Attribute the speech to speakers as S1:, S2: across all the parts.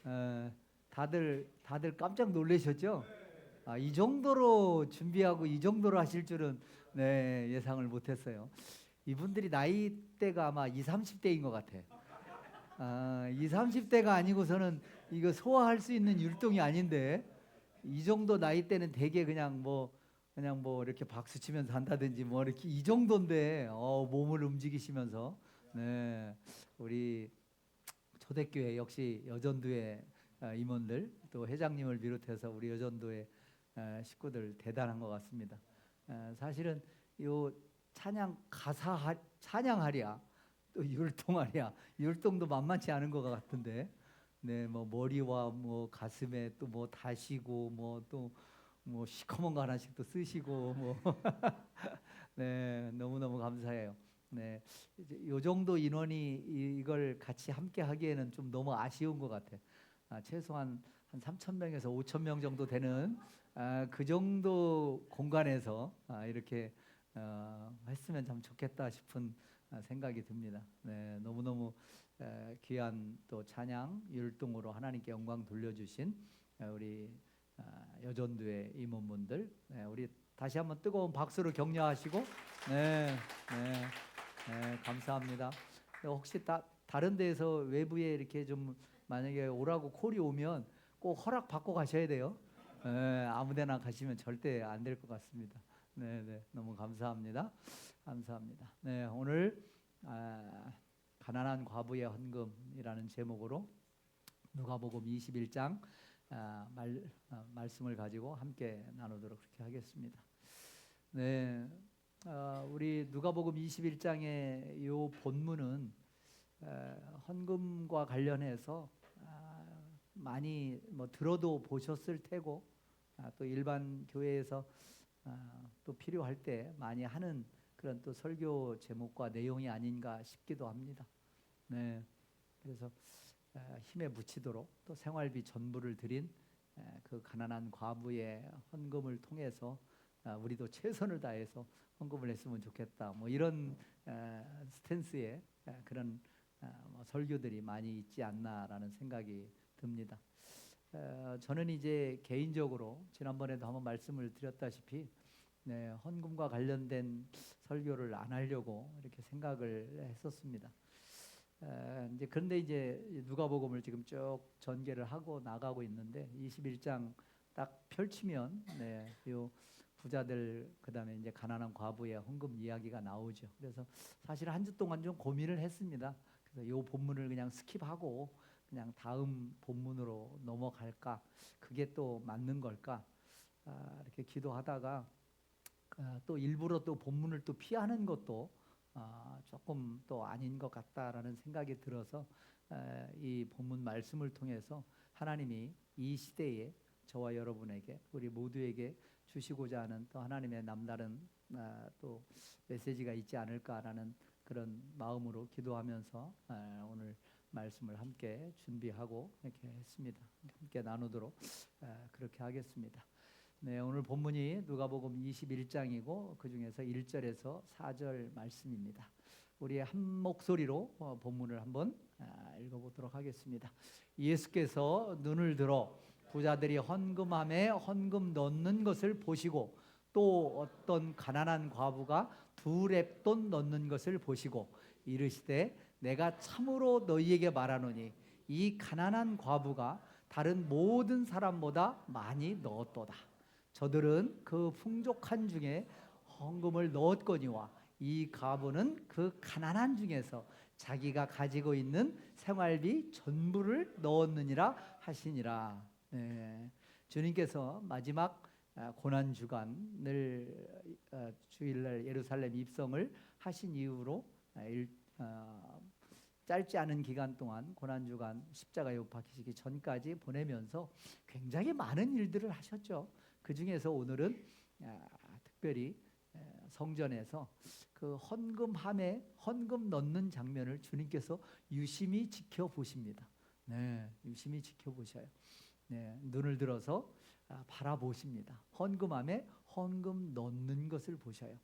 S1: 에, 다들 깜짝 놀라셨죠? 이 정도로 준비하고 이 정도로 하실 줄은 네, 예상을 못했어요. 이분들이 나이대가 아마 20, 30대인 것 같아. 20, 30대가 아니고서는 이거 소화할 수 있는 율동이 아닌데 이 정도 나이대는 되게 그냥 뭐 이렇게 박수 치면서 한다든지 뭐 이렇게 이 정도인데 몸을 움직이시면서 네, 우리 초대교회 역시 여전도회 임원들 또 회장님을 비롯해서 우리 여전도회 식구들 대단한 것 같습니다. 사실은 요 찬양 찬양하랴 또 율동하랴 율동도 만만치 않은 것 같은데 네, 뭐 머리와 뭐 가슴에 또 뭐 다시고 뭐 또 뭐 시커먼 거 하나씩 또 쓰시고 뭐 네, 너무너무 감사해요. 네, 이제 요 정도 인원이 이걸 같이 함께 하기에는 좀 너무 아쉬운 것 같아요. 최소한 한 3천 명에서 5천 명 정도 되는 그 정도 공간에서 이렇게 했으면 참 좋겠다 싶은 생각이 듭니다. 네, 너무너무 귀한 또 찬양 율동으로 하나님께 영광 돌려주신 우리 여전도의 임원분들, 네, 우리 다시 한번 뜨거운 박수로 격려하시고, 네, 네, 네, 감사합니다. 혹시 다른 데에서 외부에 이렇게 좀 만약에 오라고 콜이 오면 꼭 허락 받고 가셔야 돼요. 아무데나 가시면 절대 안 될 것 같습니다. 네, 네, 너무 감사합니다. 감사합니다. 네, 오늘 가난한 과부의 헌금이라는 제목으로 누가복음 21장 말씀을 가지고 함께 나누도록 그렇게 하겠습니다. 네, 우리 누가복음 21장의 요 본문은 헌금과 관련해서 많이 뭐 들어도 보셨을 테고 또 일반 교회에서 또 필요할 때 많이 하는 그런 또 설교 제목과 내용이 아닌가 싶기도 합니다. 네, 그래서 힘에 부치도록 또 생활비 전부를 드린 그 가난한 과부의 헌금을 통해서 우리도 최선을 다해서 헌금을 했으면 좋겠다. 뭐 이런 스탠스의 그런 뭐 설교들이 많이 있지 않나라는 생각이 듭니다. 저는 이제 개인적으로 지난번에도 한번 말씀을 드렸다시피 네, 헌금과 관련된 설교를 안 하려고 이렇게 생각을 했었습니다. 이제 그런데 이제 누가복음을 지금 쭉 전개를 하고 나가고 있는데 21장 딱 펼치면 네, 요 부자들 그다음에 이제 가난한 과부의 헌금 이야기가 나오죠. 그래서 사실 한 주 동안 좀 고민을 했습니다. 그래서 요 본문을 그냥 스킵하고 그냥 다음 본문으로 넘어갈까? 그게 또 맞는 걸까? 이렇게 기도하다가 또 일부러 또 본문을 또 피하는 것도 조금 또 아닌 것 같다라는 생각이 들어서 이 본문 말씀을 통해서 하나님이 이 시대에 저와 여러분에게 우리 모두에게 주시고자 하는 또 하나님의 남다른 또 메시지가 있지 않을까라는 그런 마음으로 기도하면서 오늘 말씀을 함께 준비하고 이렇게 했습니다. 함께 나누도록 그렇게 하겠습니다. 네, 오늘 본문이 누가복음 21장이고 그 중에서 1절에서 4절 말씀입니다. 우리 한 목소리로 본문을 한번 읽어보도록 하겠습니다. 예수께서 눈을 들어 부자들이 헌금함에 헌금 넣는 것을 보시고 또 어떤 가난한 과부가 2렙돈 넣는 것을 보시고 이르시되 내가 참으로 너희에게 말하노니 이 가난한 과부가 다른 모든 사람보다 많이 넣었도다. 저들은 그 풍족한 중에 헌금을 넣었거니와 이 과부는 그 가난한 중에서 자기가 가지고 있는 생활비 전부를 넣었느니라 하시니라. 네. 주님께서 마지막 고난 주간을 주일날 예루살렘 입성을 하신 이후로 짧지 않은 기간 동안 고난 주간 십자가에 못 박히시기 전까지 보내면서 굉장히 많은 일들을 하셨죠. 그 중에서 오늘은 특별히 성전에서 그 헌금함에 헌금 넣는 장면을 주님께서 유심히 지켜보십니다. 네, 유심히 지켜보셔요. 네, 눈을 들어서 바라보십니다. 헌금함에 헌금 넣는 것을 보셔요.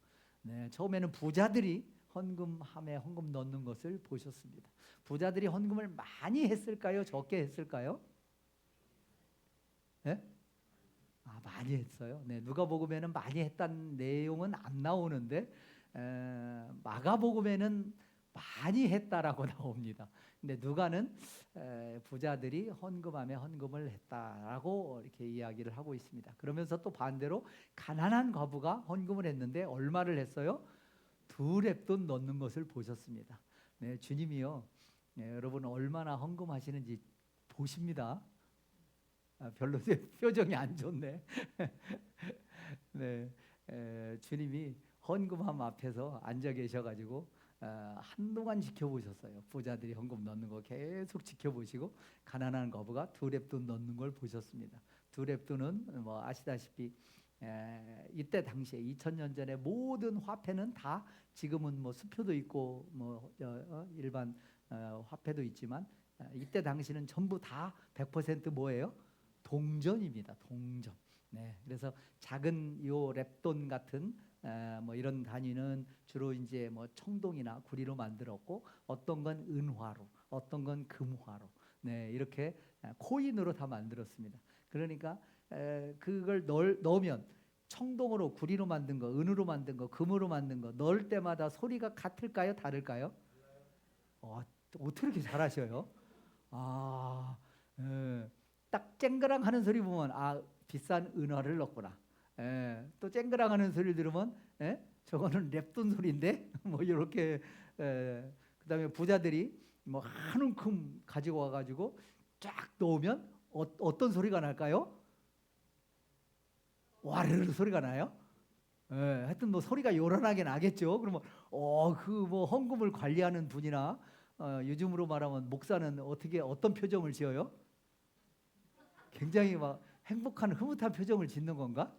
S1: 네, 처음에는 부자들이 헌금함에 헌금 넣는 것을 보셨습니다. 부자들이 헌금을 많이 했을까요? 적게 했을까요? 예? 많이 했어요. 네, 누가복음에는 많이 했다는 내용은 안 나오는데 마가복음에는 많이 했다라고 나옵니다. 근데 누가는 부자들이 헌금함에 헌금을 했다라고 이렇게 이야기를 하고 있습니다. 그러면서 또 반대로 가난한 과부가 헌금을 했는데 얼마를 했어요? 2렙돈 넣는 것을 보셨습니다. 네, 주님이요. 네, 여러분 얼마나 헌금하시는지 보십니다. 별로 표정이 안 좋네. 네, 주님이 헌금함 앞에서 앉아 계셔가지고 한동안 지켜보셨어요. 부자들이 헌금 넣는 거 계속 지켜보시고 가난한 거부가 2렙돈 넣는 걸 보셨습니다. 2렙돈은 뭐 아시다시피 이때 당시에 2000년 전에 모든 화폐는 다 지금은 뭐 수표도 있고 뭐 일반 화폐도 있지만 이때 당시는 전부 다 100% 뭐예요? 동전입니다. 동전. 네, 그래서 작은 요 랩돈 같은 뭐 이런 단위는 주로 이제 뭐 청동이나 구리로 만들었고 어떤 건 은화로, 어떤 건 금화로, 네 이렇게 코인으로 다 만들었습니다. 그러니까 그걸 넣으면 청동으로 구리로 만든 거, 은으로 만든 거, 금으로 만든 거 넣을 때마다 소리가 같을까요, 다를까요? 어떻게 이렇게 잘하셔요? 아, 예. 딱 쨍그랑 하는 소리 보면 비싼 은화를 넣었구나. 또 쨍그랑 하는 소리 들으면 저거는 랩돈 소리인데 뭐 이렇게 그다음에 부자들이 뭐 한 움큼 가지고 와가지고 쫙 넣으면 어떤 소리가 날까요? 와르르 소리가 나요. 하여튼 뭐 소리가 요란하게 나겠죠. 그러면 그 뭐 헌금을 관리하는 분이나 요즘으로 말하면 목사는 어떤 표정을 지어요? 굉장히 막 행복한 흐뭇한 표정을 짓는 건가?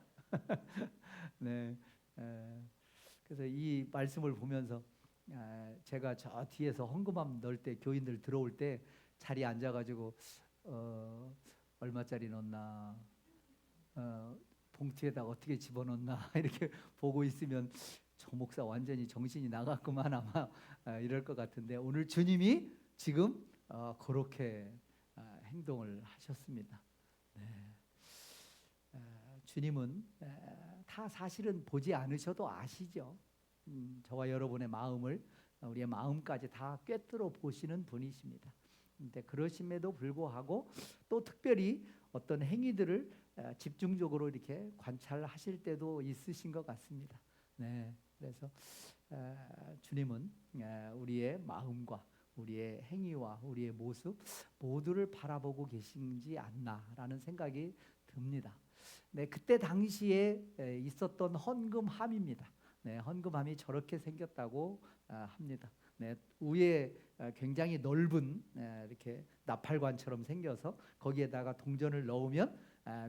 S1: 네. 그래서 이 말씀을 보면서 제가 저 뒤에서 헌금함 넣을 때 교인들 들어올 때 자리에 앉아가지고 얼마짜리 넣나 봉투에다 어떻게 집어넣나 이렇게 보고 있으면 저 목사 완전히 정신이 나갔구만 아마 이럴 것 같은데 오늘 주님이 지금 그렇게 행동을 하셨습니다. 네. 주님은 다 사실은 보지 않으셔도 아시죠. 저와 여러분의 마음을 우리의 마음까지 다 꿰뚫어 보시는 분이십니다. 근데 그러심에도 불구하고 또 특별히 어떤 행위들을 집중적으로 이렇게 관찰하실 때도 있으신 것 같습니다. 네, 그래서 주님은 우리의 마음과 우리의 행위와 우리의 모습 모두를 바라보고 계신지 않나라는 생각이 듭니다. 네, 그때 당시에 있었던 헌금함입니다. 네, 헌금함이 저렇게 생겼다고 합니다. 네, 위에 굉장히 넓은 이렇게 나팔관처럼 생겨서 거기에다가 동전을 넣으면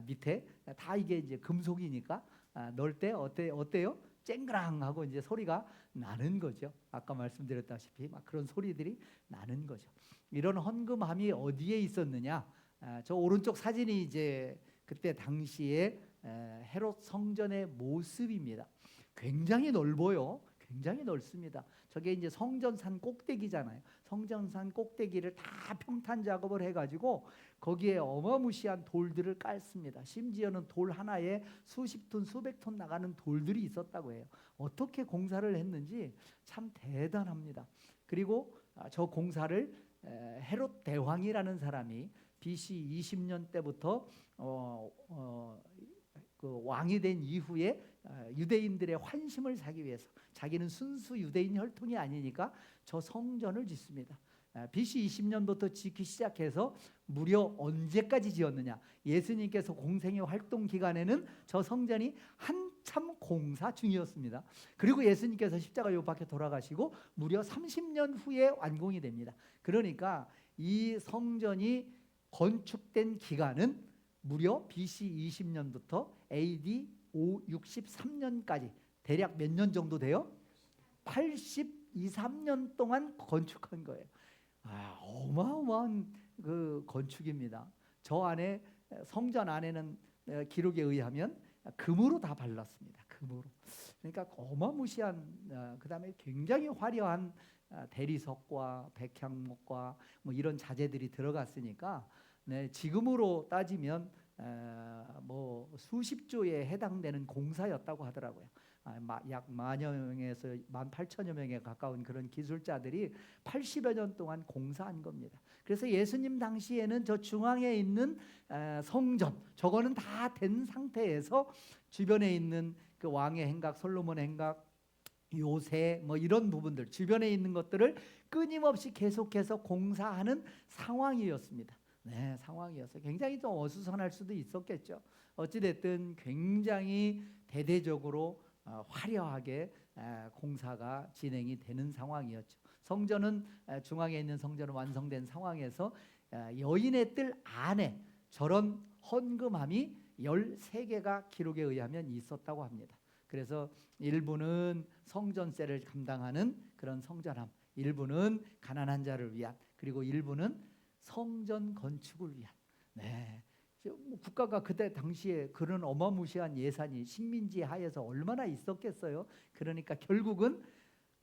S1: 밑에 다 이게 이제 금속이니까 넣을 때 어때요? 쨍그랑하고 이제 소리가 나는 거죠. 아까 말씀드렸다시피 막 그런 소리들이 나는 거죠. 이런 헌금함이 어디에 있었느냐? 저 오른쪽 사진이 이제 그때 당시에 헤롯 성전의 모습입니다. 굉장히 넓어요. 굉장히 넓습니다. 저게 이제 성전산 꼭대기잖아요. 성전산 꼭대기를 다 평탄 작업을 해가지고 거기에 어마무시한 돌들을 깔습니다. 심지어는 돌 하나에 수십 톤, 수백 톤 나가는 돌들이 있었다고 해요. 어떻게 공사를 했는지 참 대단합니다. 그리고 저 공사를 헤롯 대왕이라는 사람이 BC 20년 때부터 그 왕이 된 이후에 유대인들의 환심을 사기 위해서 자기는 순수 유대인 혈통이 아니니까 저 성전을 짓습니다. BC 20년부터 짓기 시작해서 무려 언제까지 지었느냐? 예수님께서 공생의 활동 기간에는 저 성전이 한참 공사 중이었습니다. 그리고 예수님께서 십자가 요 밖에 돌아가시고 무려 30년 후에 완공이 됩니다. 그러니까 이 성전이 건축된 기간은 무려 BC 20년부터 AD 63년까지 대략 몇 년 정도 돼요? 82, 3년 동안 건축한 거예요. 어마어마한 그 건축입니다. 저 안에 성전 안에는 기록에 의하면 금으로 다 발랐습니다. 금으로. 그러니까 어마무시한 그다음에 굉장히 화려한 대리석과 백향목과 뭐 이런 자재들이 들어갔으니까 네, 지금으로 따지면 뭐 수십 조에 해당되는 공사였다고 하더라고요. 약 만여 명에서 18,000여 명에 가까운 그런 기술자들이 80여 년 동안 공사한 겁니다. 그래서 예수님 당시에는 저 중앙에 있는 성전, 저거는 다 된 상태에서 주변에 있는 그 왕의 행각, 솔로몬의 행각, 요새 뭐 이런 부분들, 주변에 있는 것들을 끊임없이 계속해서 공사하는 상황이었습니다. 네, 상황이어서 굉장히 좀 어수선할 수도 있었겠죠. 어찌됐든 굉장히 대대적으로 화려하게 공사가 진행이 되는 상황이었죠. 성전은 중앙에 있는 성전은 완성된 상황에서 여인의 뜰 안에 저런 헌금함이 13개가 기록에 의하면 있었다고 합니다. 그래서 일부는 성전세를 감당하는 그런 성전함, 일부는 가난한 자를 위한, 그리고 일부는 성전 건축을 위한. 네. 국가가 그때 당시에 그런 어마무시한 예산이 식민지 하에서 얼마나 있었겠어요. 그러니까 결국은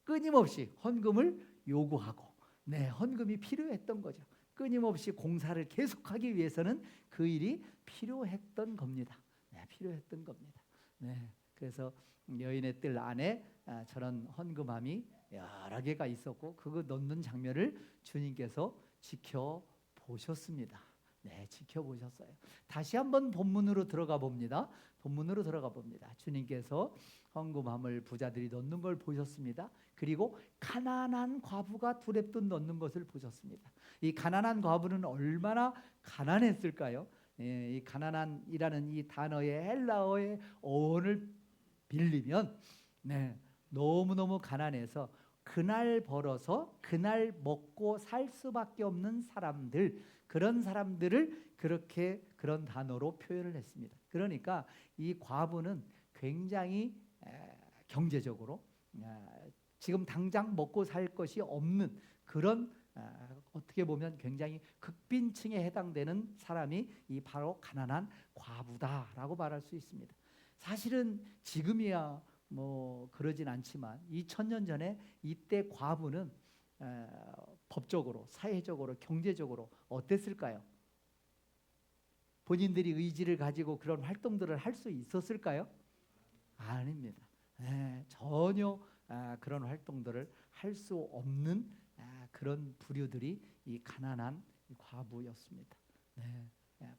S1: 끊임없이 헌금을 요구하고, 네, 헌금이 필요했던 거죠. 끊임없이 공사를 계속하기 위해서는 그 일이 필요했던 겁니다. 네, 필요했던 겁니다. 네, 그래서 여인의 뜰 안에 저런 헌금함이 여러 개가 있었고, 그거 넣는 장면을 주님께서 지켜보셨습니다. 네, 지켜보셨어요. 다시 한번 본문으로 들어가 봅니다. 본문으로 들어가 봅니다. 주님께서 헌금함을 부자들이 넣는 걸 보셨습니다. 그리고 가난한 과부가 두 렙돈 넣는 것을 보셨습니다. 이 가난한 과부는 얼마나 가난했을까요? 이 가난한이라는 이 단어의 헬라어의 어원을 빌리면, 네, 너무너무 가난해서 그날 벌어서 그날 먹고 살 수밖에 없는 사람들, 그런 사람들을 그렇게 그런 단어로 표현을 했습니다. 그러니까 이 과부는 굉장히 경제적으로 지금 당장 먹고 살 것이 없는 그런, 어떻게 보면 굉장히 극빈층에 해당되는 사람이 이 바로 가난한 과부다라고 말할 수 있습니다. 사실은 지금이야 뭐 그러진 않지만 2000년 전에 이때 과부는 법적으로, 사회적으로, 경제적으로 어땠을까요? 본인들이 의지를 가지고 그런 활동들을 할 수 있었을까요? 아닙니다. 전혀 그런 활동들을 할 수 없는 그런 부류들이 이 가난한 과부였습니다.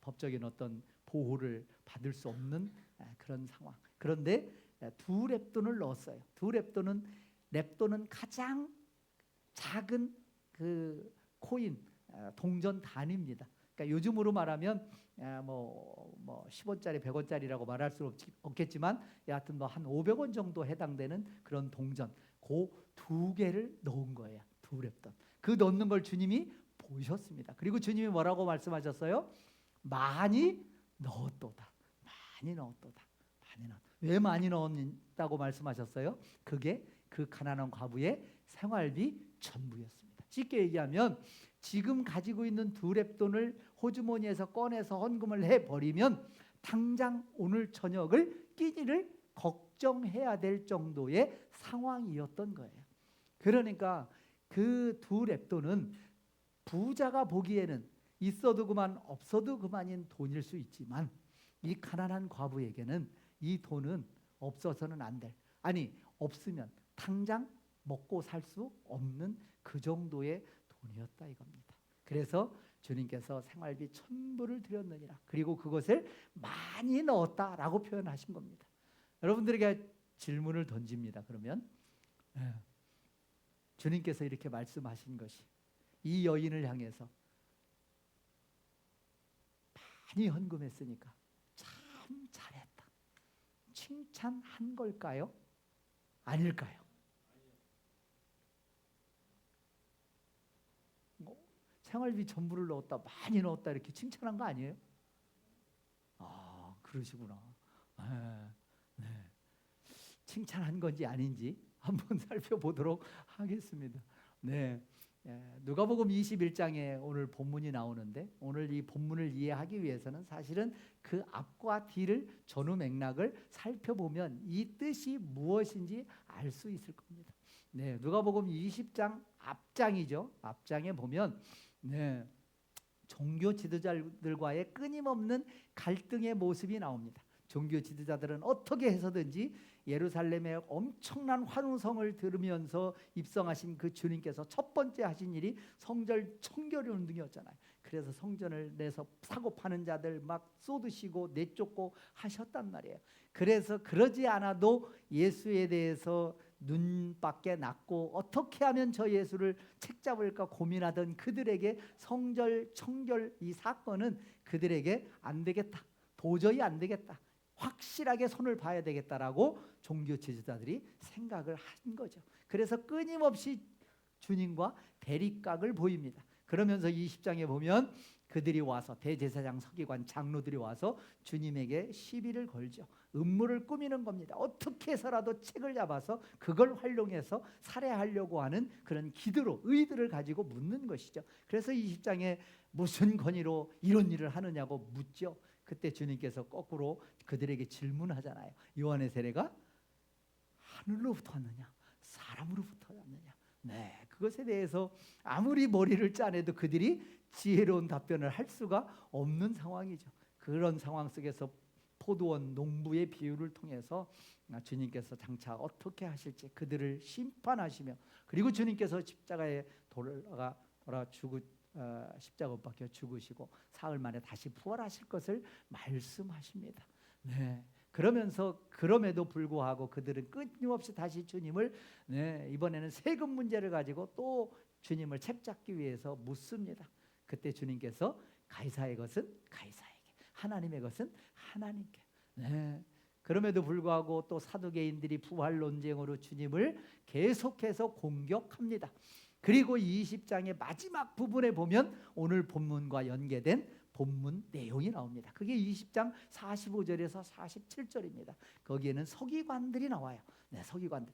S1: 법적인 어떤 보호를 받을 수 없는 그런 상황. 그런데 두 렙돈을 넣었어요. 두 렙돈은 가장 작은 그 코인, 동전 단위입니다. 그러니까 요즘으로 말하면 뭐 10원짜리, 100원짜리라고 말할 수 없겠지만 여하튼 뭐 한 500원 정도 해당되는 그런 동전, 그 두 개를 넣은 거예요. 두 렙돈. 그 넣는 걸 주님이 보셨습니다. 그리고 주님이 뭐라고 말씀하셨어요? 많이 넣었도다. 많이 넣었도다. 많이 넣었다. 왜 많이 넣었다고 말씀하셨어요? 그게 그 가난한 과부의 생활비 전부였습니다. 쉽게 얘기하면 지금 가지고 있는 두 렙돈을 호주머니에서 꺼내서 헌금을 해버리면 당장 오늘 저녁을 끼니를 걱정해야 될 정도의 상황이었던 거예요. 그러니까 그 두 렙돈은 부자가 보기에는 있어도 그만 없어도 그만인 돈일 수 있지만 이 가난한 과부에게는 이 돈은 없어서는 안 될, 아니 없으면 당장 먹고 살 수 없는 그 정도의 돈이었다 이겁니다. 그래서 주님께서 생활비 1000불을 드렸느니라, 그리고 그것을 많이 넣었다라고 표현하신 겁니다. 여러분들에게 질문을 던집니다. 그러면 주님께서 이렇게 말씀하신 것이 이 여인을 향해서 많이 헌금했으니까 참 잘했다, 칭찬한 걸까요? 아닐까요? 생활비 전부를 넣었다, 많이 넣었다 이렇게 칭찬한 거 아니에요? 아, 그러시구나. 네. 칭찬한 건지 아닌지 한번 살펴보도록 하겠습니다. 네. 누가복음 21장에 오늘 본문이 나오는데, 오늘 이 본문을 이해하기 위해서는 사실은 그 앞과 뒤를, 전후 맥락을 살펴보면 이 뜻이 무엇인지 알 수 있을 겁니다. 누가복음 20장 앞장이죠. 앞장에 보면 종교 지도자들과의 끊임없는 갈등의 모습이 나옵니다. 종교 지도자들은 어떻게 해서든지 예루살렘의 엄청난 환호성을 들으면서 입성하신 그 주님께서 첫 번째 하신 일이 성전 청결 운동이었잖아요. 그래서 성전을 내서 사고 파는 자들 막 쏟으시고 내쫓고 하셨단 말이에요. 그래서 그러지 않아도 예수에 대해서 눈밖에 났고 어떻게 하면 저 예수를 책잡을까 고민하던 그들에게 성전 청결 이 사건은 그들에게 안 되겠다, 도저히 안 되겠다, 확실하게 손을 봐야 되겠다라고 종교 지도자들이 생각을 한 거죠. 그래서 끊임없이 주님과 대립각을 보입니다. 그러면서 20장에 보면 그들이 와서 대제사장, 서기관, 장로들이 와서 주님에게 시비를 걸죠. 음모를 꾸미는 겁니다. 어떻게 해서라도 책을 잡아서 그걸 활용해서 살해하려고 하는 그런 기드로 의들을 가지고 묻는 것이죠. 그래서 20장에 무슨 권위로 이런 일을 하느냐고 묻죠. 그때 주님께서 거꾸로 그들에게 질문하잖아요. 요한의 세례가 하늘로부터 왔느냐 사람으로부터 왔느냐. 네, 그것에 대해서 아무리 머리를 짜내도 그들이 지혜로운 답변을 할 수가 없는 상황이죠. 그런 상황 속에서 포도원 농부의 비유를 통해서 주님께서 장차 어떻게 하실지 그들을 심판하시며, 그리고 주님께서 십자가에 돌아 죽으 십자가 못 박혀 죽으시고 사흘 만에 다시 부활하실 것을 말씀하십니다. 네. 그러면서 그럼에도 불구하고 그들은 끊임없이 다시 주님을 이번에는 세금 문제를 가지고 또 주님을 책잡기 위해서 묻습니다. 그때 주님께서 가이사의 것은 가이사에게, 하나님의 것은 하나님께. 그럼에도 불구하고 또 사두개인들이 부활 논쟁으로 주님을 계속해서 공격합니다. 그리고 20장의 마지막 부분에 보면 오늘 본문과 연계된 본문 내용이 나옵니다. 그게 20장 45절에서 47절입니다. 거기에는 서기관들이 나와요. 서기관들.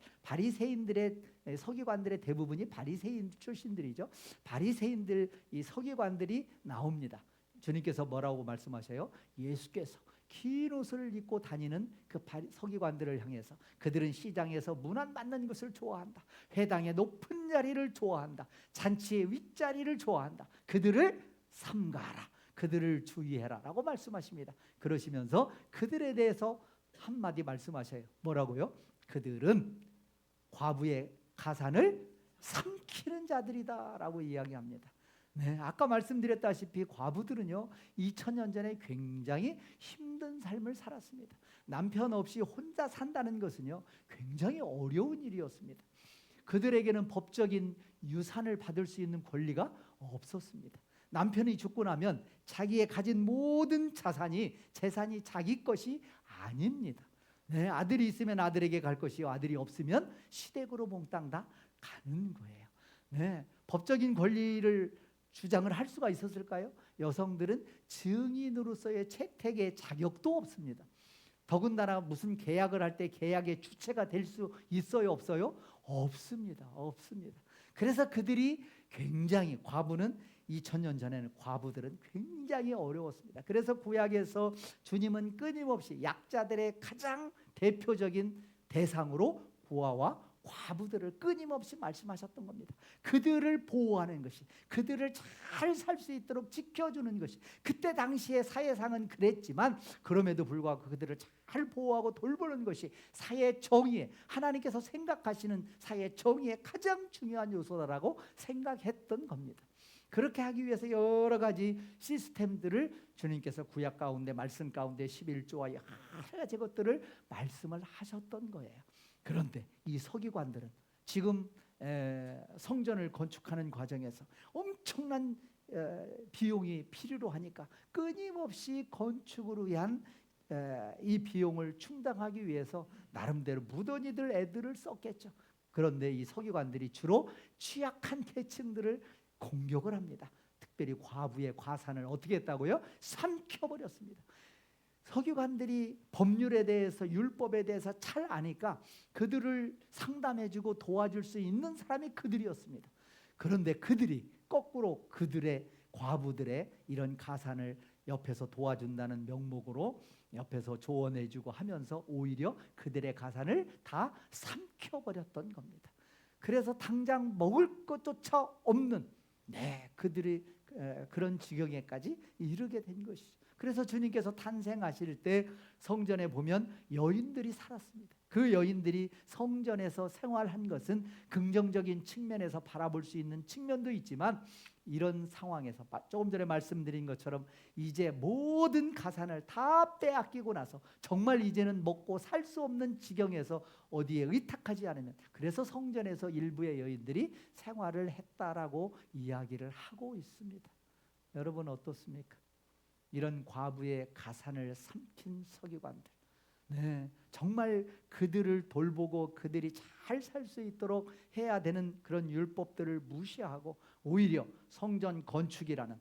S1: 서기관들의 대부분이 바리새인 출신들이죠. 바리새인들, 이 서기관들이 나옵니다. 주님께서 뭐라고 말씀하셔요? 예수께서 긴 옷을 입고 다니는 그 서기관들을 향해서 그들은 시장에서 문안 받는 것을 좋아한다. 회당의 높은 자리를 좋아한다. 잔치의 윗자리를 좋아한다. 그들을 삼가하라. 그들을 주의해라 라고 말씀하십니다. 그러시면서 그들에 대해서 한마디 말씀하셔요. 뭐라고요? 그들은 과부의 가산을 삼키는 자들이다 라고 이야기합니다. 아까 말씀드렸다시피 과부들은요 2000년 전에 굉장히 힘든 삶을 살았습니다. 남편 없이 혼자 산다는 것은요 굉장히 어려운 일이었습니다. 그들에게는 법적인 유산을 받을 수 있는 권리가 없었습니다. 남편이 죽고 나면 자기의 가진 모든 재산이 자기 것이 아닙니다. 아들이 있으면 아들에게 갈 것이요 아들이 없으면 시댁으로 몽땅 다 가는 거예요. 법적인 권리를 주장을 할 수가 있었을까요? 여성들은 증인으로서의 채택의 자격도 없습니다. 더군다나 무슨 계약을 할 때 계약의 주체가 될 수 있어요? 없어요? 없습니다. 그래서 그들이 굉장히, 과부는 2000년 전에는 과부들은 굉장히 어려웠습니다. 그래서 구약에서 주님은 끊임없이 약자들의 가장 대표적인 대상으로 부하와 과부들을 끊임없이 말씀하셨던 겁니다. 그들을 보호하는 것이, 그들을 잘 살 수 있도록 지켜주는 것이, 그때 당시의 사회상은 그랬지만 그럼에도 불구하고 그들을 잘 보호하고 돌보는 것이 사회 정의의, 하나님께서 생각하시는 사회 정의의 가장 중요한 요소다라고 생각했던 겁니다. 그렇게 하기 위해서 여러 가지 시스템들을 주님께서 구약 가운데, 말씀 가운데 11조와 여러 가지 것들을 말씀을 하셨던 거예요. 그런데 이 서기관들은 지금 성전을 건축하는 과정에서 엄청난 비용이 필요로 하니까 끊임없이 건축을 위한 이 비용을 충당하기 위해서 나름대로 무더니들 애들을 썼겠죠. 그런데 이 서기관들이 주로 취약한 계층들을 공격을 합니다. 특별히 과부의 과산을 어떻게 했다고요? 삼켜버렸습니다. 서기관들이 법률에 대해서, 율법에 대해서 잘 아니까 그들을 상담해주고 도와줄 수 있는 사람이 그들이었습니다. 그런데 그들이 거꾸로 그들의, 과부들의 이런 가산을 옆에서 도와준다는 명목으로 옆에서 조언해주고 하면서 오히려 그들의 가산을 다 삼켜버렸던 겁니다. 그래서 당장 먹을 것조차 없는, 그들이 그런 지경에까지 이르게 된 것이죠. 그래서 주님께서 탄생하실 때 성전에 보면 여인들이 살았습니다. 그 여인들이 성전에서 생활한 것은 긍정적인 측면에서 바라볼 수 있는 측면도 있지만, 이런 상황에서 조금 전에 말씀드린 것처럼 이제 모든 가산을 다 빼앗기고 나서 정말 이제는 먹고 살 수 없는 지경에서 어디에 의탁하지 않으면, 그래서 성전에서 일부의 여인들이 생활을 했다라고 이야기를 하고 있습니다. 여러분 어떻습니까? 이런 과부의 가산을 삼킨 서기관들, 네, 정말 그들을 돌보고 그들이 잘 살 수 있도록 해야 되는 그런 율법들을 무시하고 오히려 성전 건축이라는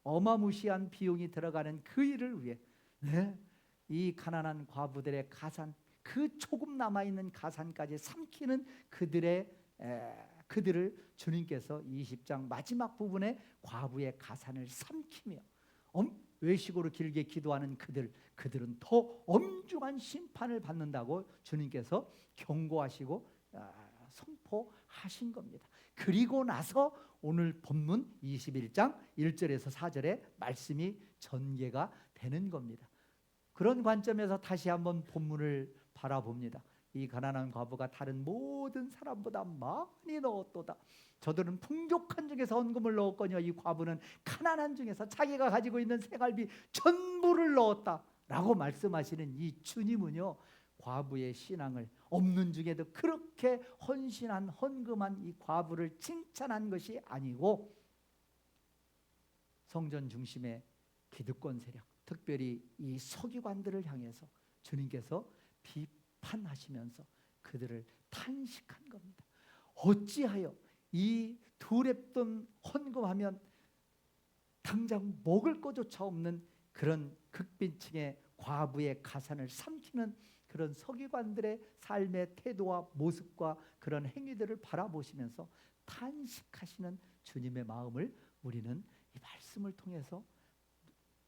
S1: 어마무시한 비용이 들어가는 그 일을 위해, 네, 이 가난한 과부들의 가산, 그 조금 남아있는 가산까지 삼키는 그들을 주님께서 20장 마지막 부분에 과부의 가산을 삼키며 외식으로 길게 기도하는 그들은 더 엄중한 심판을 받는다고 주님께서 경고하시고 선포하신 겁니다. 그리고 나서 오늘 본문 21장 1절에서 4절에 말씀이 전개가 되는 겁니다. 그런 관점에서 다시 한번 본문을 바라봅니다. 이 가난한 과부가 다른 모든 사람보다 많이 넣었도다. 저들은 풍족한 중에서 헌금을 넣었거니와 이 과부는 가난한 중에서 자기가 가지고 있는 생활비 전부를 넣었다 라고 말씀하시는 이 주님은요, 과부의 신앙을, 없는 중에도 그렇게 헌신한 헌금한 이 과부를 칭찬한 것이 아니고, 성전 중심의 기득권 세력, 특별히 이 서기관들을 향해서 주님께서 비판하시면서 그들을 탄식한 겁니다. 어찌하여 이 두 렙돈 헌금하면 당장 먹을 것조차 없는 그런 극빈층의 과부의 가산을 삼키는 그런 서기관들의 삶의 태도와 모습과 그런 행위들을 바라보시면서 탄식하시는 주님의 마음을 우리는 이 말씀을 통해서,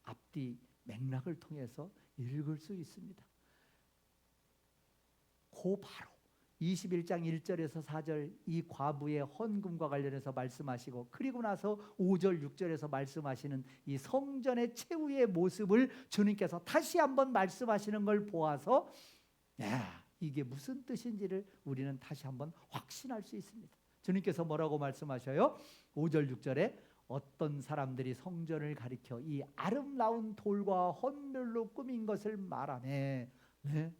S1: 앞뒤 맥락을 통해서 읽을 수 있습니다. 그 바로 21장 1절에서 4절 이 과부의 헌금과 관련해서 말씀하시고, 그리고 나서 5절 6절에서 말씀하시는 이 성전의 최후의 모습을 주님께서 다시 한번 말씀하시는 걸 보아서, 야, 이게 무슨 뜻인지를 우리는 다시 한번 확신할 수 있습니다. 주님께서 뭐라고 말씀하셔요? 5절 6절에 어떤 사람들이 성전을 가리켜 이 아름다운 돌과 헌물로 꾸민 것을 말하네. 네.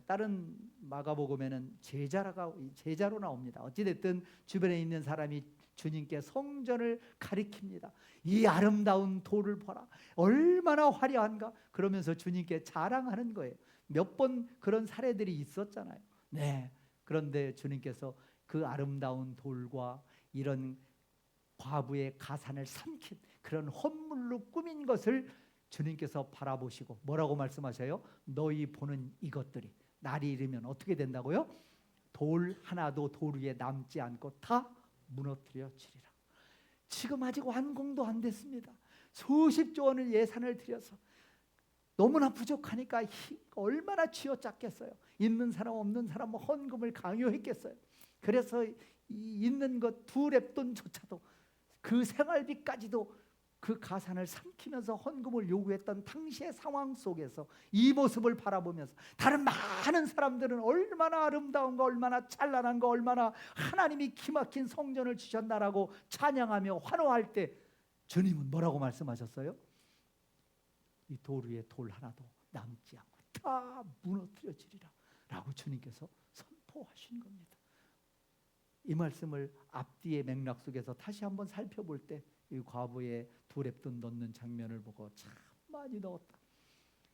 S1: 다른 마가복음에는 제자로 나옵니다. 어찌됐든 주변에 있는 사람이 주님께 성전을 가리킵니다. 이 아름다운 돌을 보라, 얼마나 화려한가, 그러면서 주님께 자랑하는 거예요. 몇 번 그런 사례들이 있었잖아요. 네. 그런데 주님께서 그 아름다운 돌과 이런 과부의 가산을 삼킨 그런 헌물로 꾸민 것을 주님께서 바라보시고 뭐라고 말씀하셔요? 너희 보는 이것들이 날이 이르면 어떻게 된다고요? 돌 하나도 돌 위에 남지 않고 다 무너뜨려지리라. 지금 아직 완공도 안 됐습니다. 수십조 원을 예산을 들여서 너무나 부족하니까 얼마나 쥐어짰겠어요. 있는 사람 없는 사람 헌금을 강요했겠어요. 그래서 있는 것 두 렙돈조차도 그 생활비까지도 그 가산을 삼키면서 헌금을 요구했던 당시의 상황 속에서 이 모습을 바라보면서 다른 많은 사람들은 얼마나 아름다운 거, 얼마나 찬란한 거, 얼마나 하나님이 기막힌 성전을 주셨나라고 찬양하며 환호할 때 주님은 뭐라고 말씀하셨어요? 이 돌 위에 돌 하나도 남지 않고 다 무너뜨려지리라 라고 주님께서 선포하신 겁니다. 이 말씀을 앞뒤의 맥락 속에서 다시 한번 살펴볼 때 이 과부의 두 렙돈 넣는 장면을 보고 참 많이 넣었다,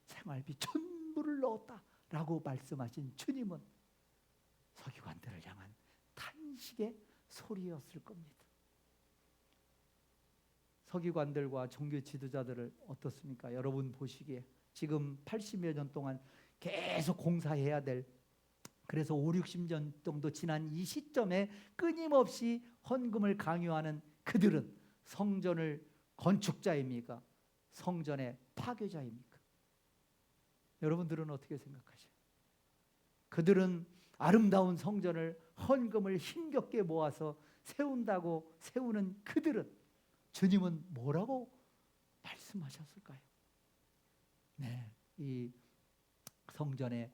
S1: 생활비 전부를 넣었다 라고 말씀하신 주님은 서기관들을 향한 탄식의 소리였을 겁니다. 서기관들과 종교 지도자들을 어떻습니까? 여러분 보시기에 지금 80여 년 동안 계속 공사해야 될, 그래서 5, 60년 정도 지난 이 시점에 끊임없이 헌금을 강요하는 그들은 성전을 건축자입니까? 성전의 파괴자입니까? 여러분들은 어떻게 생각하세요? 그들은 아름다운 성전을 헌금을 힘겹게 모아서 세운다고 세우는 그들은 주님은 뭐라고 말씀하셨을까요? 네, 이 성전에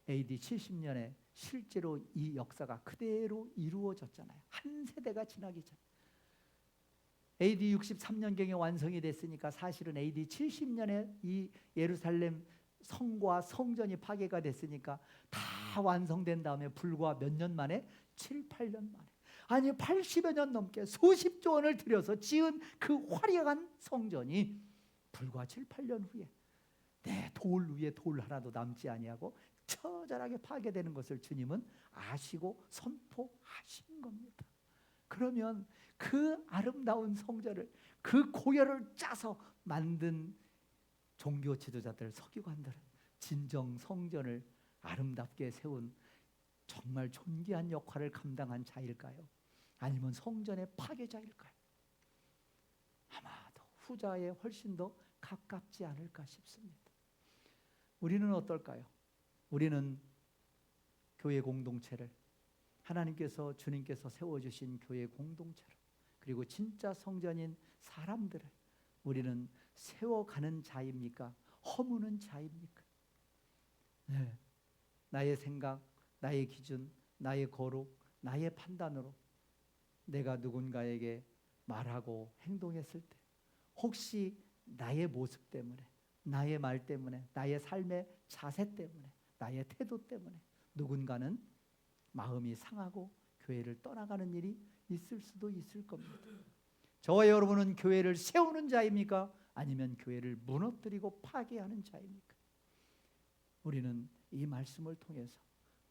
S1: AD 70년에 실제로 이 역사가 그대로 이루어졌잖아요. 한 세대가 지나기 전. AD 63년경에 완성이 됐으니까 사실은 AD 70년에 이 예루살렘 성과 성전이 파괴가 됐으니까 다 완성된 다음에 불과 몇 년 만에 7, 8년 만에 아니 80여 년 넘게 수십조 원을 들여서 지은 그 화려한 성전이 불과 7, 8년 후에 내 돌 위에 돌 하나도 남지 아니하고 처절하게 파괴되는 것을 주님은 아시고 선포하신 겁니다. 그러면 그 아름다운 성전을 그 고열을 짜서 만든 종교 지도자들, 서기관들은 진정 성전을 아름답게 세운 정말 존귀한 역할을 감당한 자일까요? 아니면 성전의 파괴자일까요? 아마도 후자에 훨씬 더 가깝지 않을까 싶습니다. 우리는 어떨까요? 우리는 교회 공동체를 하나님께서 주님께서 세워주신 교회 공동체를 그리고 진짜 성전인 사람들을 우리는 세워가는 자입니까? 허무는 자입니까? 네. 나의 생각, 나의 기준, 나의 거룩, 나의 판단으로 내가 누군가에게 말하고 행동했을 때 혹시 나의 모습 때문에 나의 말 때문에 나의 삶의 자세 때문에 나의 태도 때문에 누군가는 마음이 상하고 교회를 떠나가는 일이 있을 수도 있을 겁니다. 저와 여러분은 교회를 세우는 자입니까? 아니면 교회를 무너뜨리고 파괴하는 자입니까? 우리는 이 말씀을 통해서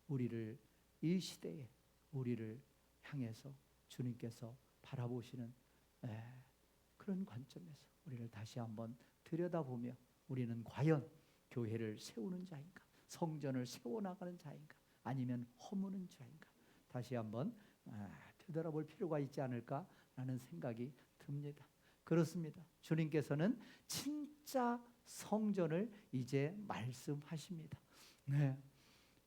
S1: 우리를 이 시대에 우리를 향해서 주님께서 바라보시는 그런 관점에서 우리를 다시 한번 들여다보며 우리는 과연 교회를 세우는 자인가? 성전을 세워나가는 자인가? 아니면 허무는 자인가? 다시 한번 되돌아볼 필요가 있지 않을까라는 생각이 듭니다. 그렇습니다. 주님께서는 진짜 성전을 이제 말씀하십니다. 네.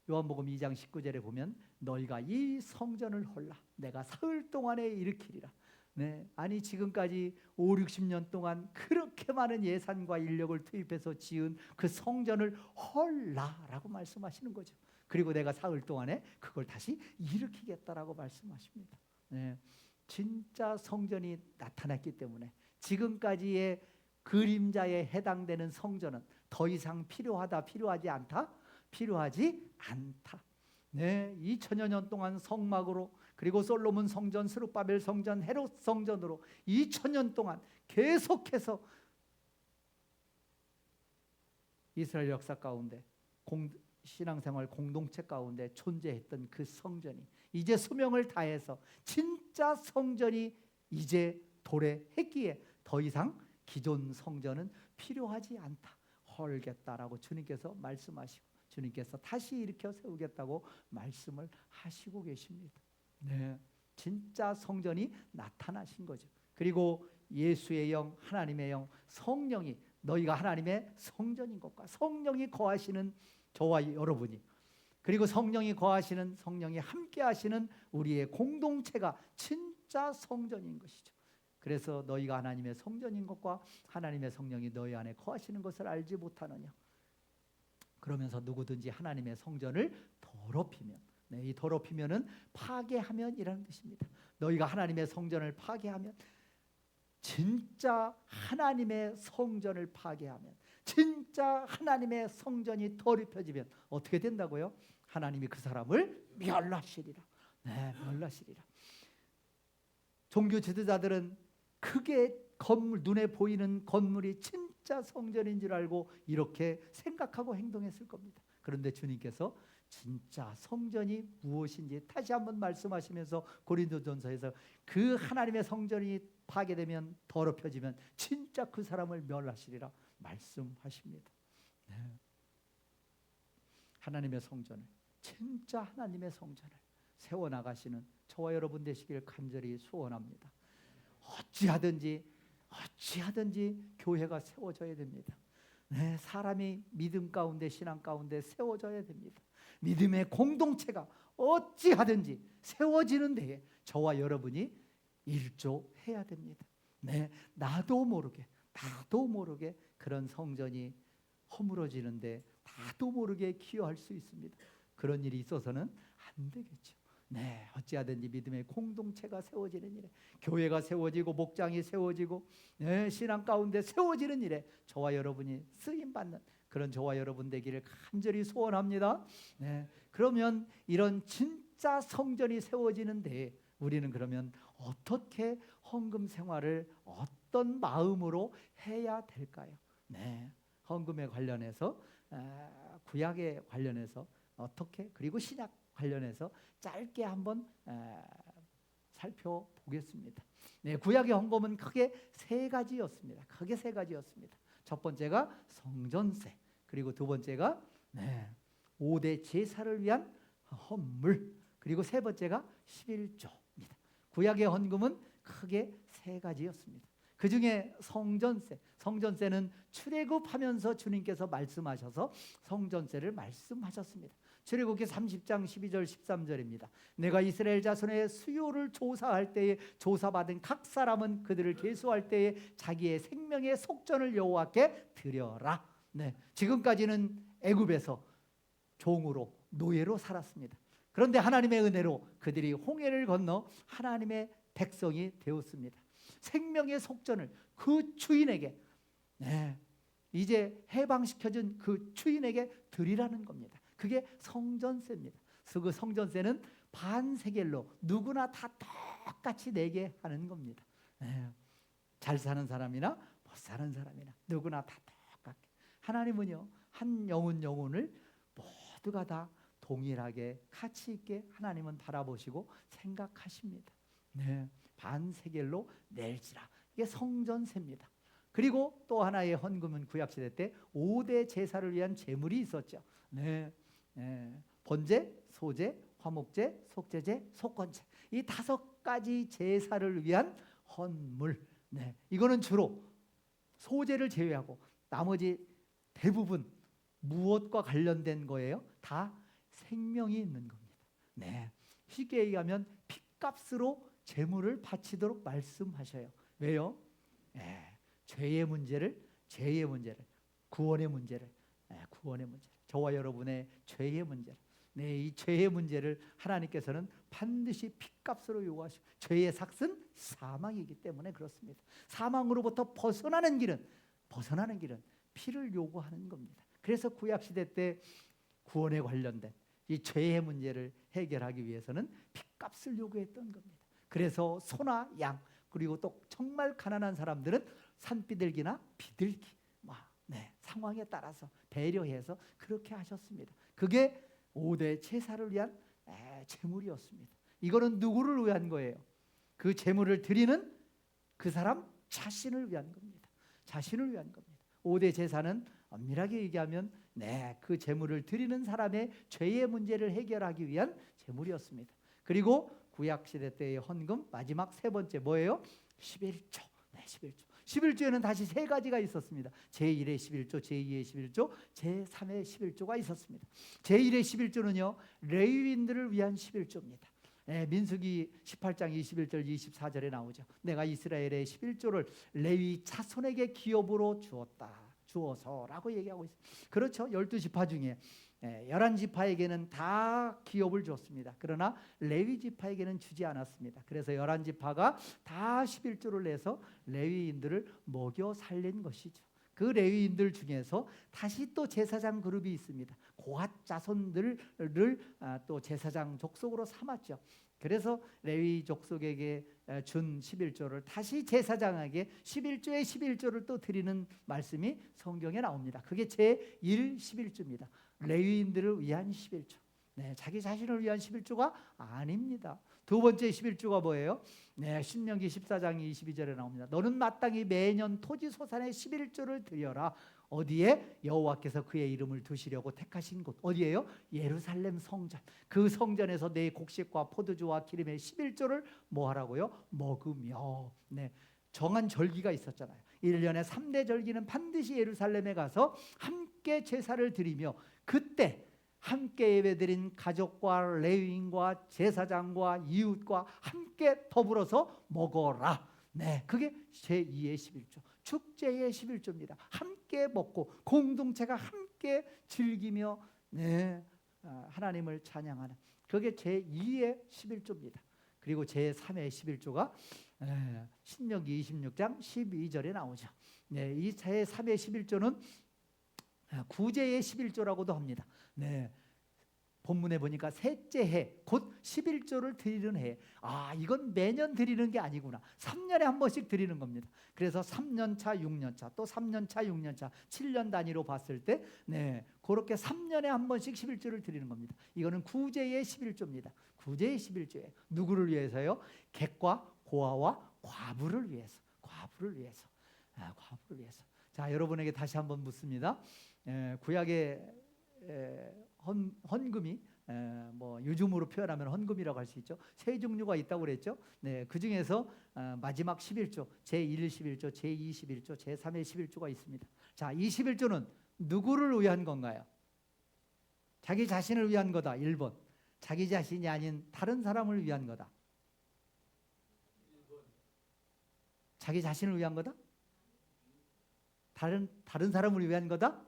S1: 요한복음 2장 19절에 보면 너희가 이 성전을 홀라 내가 사흘 동안에 일으키리라. 네. 아니 지금까지 5, 60년 동안 그렇게 많은 예산과 인력을 투입해서 지은 그 성전을 홀라라고 말씀하시는 거죠. 그리고 내가 사흘 동안에 그걸 다시 일으키겠다라고 말씀하십니다. 네. 진짜 성전이 나타났기 때문에 지금까지의 그림자에 해당되는 성전은 더 이상 필요하다, 필요하지 않다? 필요하지 않다. 네, 2000여 년 동안 성막으로 그리고 솔로몬 성전, 스룹바벨 성전, 헤롯 성전으로 2000년 동안 계속해서 이스라엘 역사 가운데 신앙생활 공동체 가운데 존재했던 그 성전이 이제 수명을 다해서 진짜 성전이 이제 도래했기에 더 이상 기존 성전은 필요하지 않다. 헐겠다라고 주님께서 말씀하시고 주님께서 다시 일으켜 세우겠다고 말씀을 하시고 계십니다. 네, 진짜 성전이 나타나신 거죠. 그리고 예수의 영, 하나님의 영, 성령이 너희가 하나님의 성전인 것과 성령이 거하시는 저와 여러분이 그리고 성령이 거하시는 성령이 함께 하시는 우리의 공동체가 진짜 성전인 것이죠. 그래서 너희가 하나님의 성전인 것과 하나님의 성령이 너희 안에 거하시는 것을 알지 못하느냐. 그러면서 누구든지 하나님의 성전을 더럽히면 이 더럽히면은 파괴하면이라는 뜻입니다. 너희가 하나님의 성전을 파괴하면 진짜 하나님의 성전을 파괴하면 진짜 하나님의 성전이 더럽혀지면 어떻게 된다고요? 하나님이 그 사람을 멸하시리라. 네, 멸하시리라. 종교 지도자들은 크게 건물 눈에 보이는 건물이 진짜 성전인 줄 알고 이렇게 생각하고 행동했을 겁니다. 그런데 주님께서 진짜 성전이 무엇인지 다시 한번 말씀하시면서 고린도전서에서 그 하나님의 성전이 파괴되면 더럽혀지면 진짜 그 사람을 멸하시리라 말씀하십니다. 네. 하나님의 성전을 진짜 하나님의 성전을 세워나가시는 저와 여러분 되시길 간절히 소원합니다. 어찌하든지 교회가 세워져야 됩니다. 네, 사람이 믿음 가운데 신앙 가운데 세워져야 됩니다. 믿음의 공동체가 어찌하든지 세워지는 데에 저와 여러분이 일조해야 됩니다. 네, 나도 모르게 그런 성전이 허물어지는데 나도 모르게 기여할 수 있습니다. 그런 일이 있어서는 안 되겠죠. 네, 어찌하든지 믿음의 공동체가 세워지는 일에, 교회가 세워지고 목장이 세워지고, 네, 신앙 가운데 세워지는 일에 저와 여러분이 쓰임받는 그런 저와 여러분 되기를 간절히 소원합니다. 네, 그러면 이런 진짜 성전이 세워지는데 우리는 그러면 어떻게 헌금 생활을 어떤 마음으로 해야 될까요? 네, 헌금에 관련해서, 구약에 관련해서 어떻게, 그리고 신약 관련해서 짧게 한번 살펴보겠습니다. 네, 구약의 헌금은 크게 세 가지였습니다. 첫 번째가 성전세, 그리고 두 번째가 5대 제사를 위한 헌물, 그리고 세 번째가 11조입니다. 구약의 헌금은 크게 세 가지였습니다. 그 중에 성전세는 출애굽하면서 주님께서 말씀하셔서 성전세를 말씀하셨습니다. 출애굽기 30장 12절 13절입니다. 내가 이스라엘 자손의 수요를 조사할 때에 조사받은 각 사람은 그들을 계수할 때에 자기의 생명의 속전을 여호와께 드려라. 네, 지금까지는 애굽에서 종으로 노예로 살았습니다. 그런데 하나님의 은혜로 그들이 홍해를 건너 하나님의 백성이 되었습니다. 생명의 속전을 그 주인에게, 이제 해방시켜준 그 주인에게 드리라는 겁니다. 그게 성전세입니다. 그 성전세는 반세겔로 누구나 다 똑같이 내게 하는 겁니다. 잘 사는 사람이나 못 사는 사람이나 누구나 다 똑같게. 하나님은요, 한 영혼을 모두가 다 동일하게 가치 있게 하나님은 바라보시고 생각하십니다. 네, 반세겔로 낼지라. 이게 성전세입니다. 그리고 또 하나의 헌금은 구약시대 때 5대 제사를 위한 제물이 있었죠. 번제, 소제, 화목제, 속제제, 속건제, 이 5가지 제사를 위한 헌물. 이거는 주로 소제를 제외하고 나머지 대부분 무엇과 관련된 거예요? 다 생명이 있는 겁니다. 쉽게 얘기하면 핏값으로 제물을 바치도록 말씀하셔요. 왜요? 죄의 문제를, 구원의 문제를, 저와 여러분의 죄의 문제를, 이 죄의 문제를 하나님께서는 반드시 핏값으로 요구하시고, 죄의 삭은 사망이기 때문에 그렇습니다. 사망으로부터 벗어나는 길은 피를 요구하는 겁니다. 그래서 구약시대 때 구원에 관련된 이 죄의 문제를 해결하기 위해서는 핏값을 요구했던 겁니다. 그래서 소나 양, 그리고 또 정말 가난한 사람들은 산비둘기나 비둘기, 상황에 따라서 배려해서 그렇게 하셨습니다. 그게 5대 제사를 위한 제물이었습니다. 이거는 누구를 위한 거예요? 그 제물을 드리는 그 사람 자신을 위한 겁니다. 5대 제사는 엄밀하게 얘기하면 그 제물을 드리는 사람의 죄의 문제를 해결하기 위한 제물이었습니다. 그리고 구약시대 때의 헌금 마지막 세 번째 뭐예요? 11조. 11조에는 다시 세 가지가 있었습니다. 제1의 11조, 제2의 11조, 제3의 11조가 있었습니다. 제1의 11조는요, 레위인들을 위한 11조입니다. 민수기 18장 21절 24절에 나오죠. 내가 이스라엘의 11조를 레위 자손에게 기업으로 주어서라고 얘기하고 있습니다. 그렇죠. 12지파 중에 11지파에게는 다 기업을 줬습니다. 그러나 레위 지파에게는 주지 않았습니다. 그래서 11지파가 다 11조를 내서 레위인들을 먹여 살린 것이죠. 그 레위인들 중에서 다시 또 제사장 그룹이 있습니다. 고핫 자손들을 또 제사장 족속으로 삼았죠. 그래서 레위 족속에게 준 11조를 다시 제사장에게 11조의 11조를 또 드리는 말씀이 성경에 나옵니다. 그게 제1 11조입니다. 레위인들을 위한 11조. 자기 자신을 위한 11조가 아닙니다. 두 번째 11조가 뭐예요? 신명기 14장 22절에 나옵니다. 너는 마땅히 매년 토지 소산의 11조를 드려라. 어디에? 여호와께서 그의 이름을 두시려고 택하신 곳. 어디예요? 예루살렘 성전. 그 성전에서 내 곡식과 포도주와 기름의 11조를 뭐 하라고요? 먹으며. 정한 절기가 있었잖아요. 1년에 3대 절기는 반드시 예루살렘에 가서 함께 제사를 드리며, 그때 함께 예배드린 가족과 레위인과 제사장과 이웃과 함께 더불어서 먹어라. 네, 그게 제2의 11조, 축제의 11조입니다. 함께 먹고 공동체가 함께 즐기며 네, 하나님을 찬양하는 그게 제2의 11조입니다. 그리고 제3의 11조가 신명기 26장 12절에 나오죠. 네, 이 제3의 11조는 구제의 11조라고도 합니다. 네, 본문에 보니까 셋째 해, 곧 11조를 드리는 해. 이건 매년 드리는 게 아니구나. 3년에 한 번씩 드리는 겁니다. 그래서 3년차, 6년차, 또 3년차, 6년차, 7년 단위로 봤을 때 그렇게 3년에 한 번씩 11조를 드리는 겁니다. 이거는 구제의 11조입니다. 구제의 11조예요. 누구를 위해서요? 객과 고아와 과부를 위해서. 과부를 위해서. 과부를 위해서. 자, 여러분에게 다시 한번 묻습니다. 구약의 헌금이 뭐 요즘으로 표현하면 헌금이라고 할 수 있죠. 세 종류가 있다고 그랬죠. 네, 그 중에서 마지막 11조, 제1 11조, 제2 11조, 제3의 11조가 있습니다. 자, 이 11조는 누구를 위한 건가요? 자기 자신을 위한 거다. 1번. 자기 자신이 아닌 다른 사람을 위한 거다. 자기 자신을 위한 거다? 다른 사람을 위한 거다?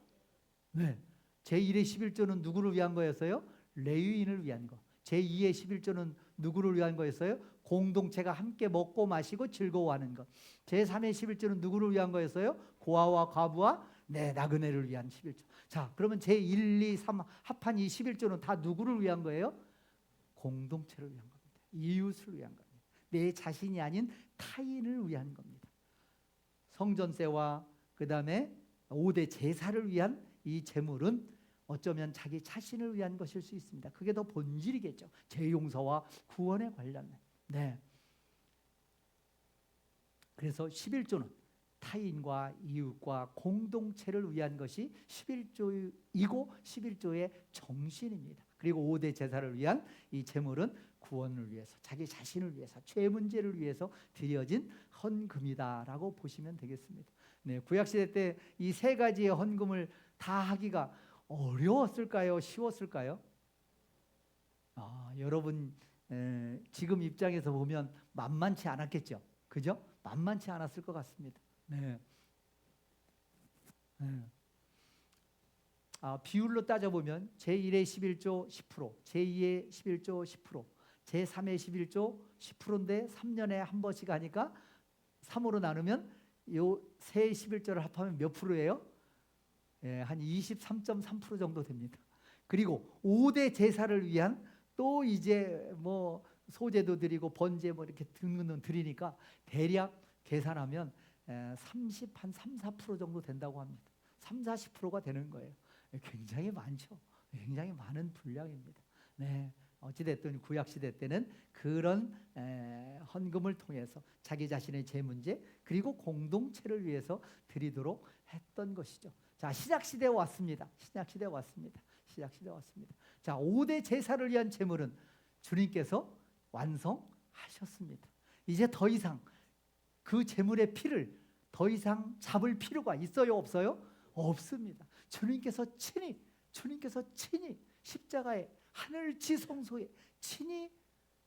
S1: 네. 제1의 11조는 누구를 위한 거였어요? 레위인을 위한 거. 제2의 11조는 누구를 위한 거였어요? 공동체가 함께 먹고 마시고 즐거워하는 것. 제3의 11조는 누구를 위한 거였어요? 고아와 과부와 나그네를 위한 11조. 자, 그러면 제1, 2, 3 합한 이 11조는 다 누구를 위한 거예요? 공동체를 위한 겁니다. 이웃을 위한 겁니다. 내 자신이 아닌 타인을 위한 겁니다. 성전세와 그 다음에 5대 제사를 위한 이 제물은 어쩌면 자기 자신을 위한 것일 수 있습니다. 그게 더 본질이겠죠. 죄 용서와 구원에 관련된. 네. 그래서 11조는 타인과 이웃과 공동체를 위한 것이 11조이고 11조의 정신입니다. 그리고 5대 제사를 위한 이 제물은 구원을 위해서, 자기 자신을 위해서, 죄 문제를 위해서 드려진 헌금이다라고 보시면 되겠습니다. 네, 구약시대 때 이 세 가지의 헌금을 다 하기가 어려웠을까요? 쉬웠을까요? 여러분 지금 입장에서 보면 만만치 않았겠죠. 그죠? 만만치 않았을 것 같습니다. 네. 비율로 따져보면 제1의 11조 10%, 제2의 11조 10%, 제3의 11조 10%인데 3년에 한 번씩 하니까 3으로 나누면 요 세 11조를 합하면 몇 프로예요? 한 23.3% 정도 됩니다. 그리고 5대 제사를 위한 또 이제 뭐 소제도 드리고 번제 뭐 이렇게 등등 드리니까 대략 계산하면 3, 4% 정도 된다고 합니다. 3, 40%가 되는 거예요. 굉장히 많죠. 굉장히 많은 분량입니다. 네. 어찌됐든 구약시대 때는 그런 헌금을 통해서 자기 자신의 제 문제 그리고 공동체를 위해서 드리도록 했던 것이죠. 자, 신약시대에 왔습니다. 신약시대에 왔습니다. 신약시대에 왔습니다. 자, 5대 제사를 위한 제물은 주님께서 완성하셨습니다. 이제 더 이상 그 제물의 피를 더 이상 잡을 필요가 있어요? 없어요? 없습니다. 주님께서 친히 십자가에 하늘 지성소에 친히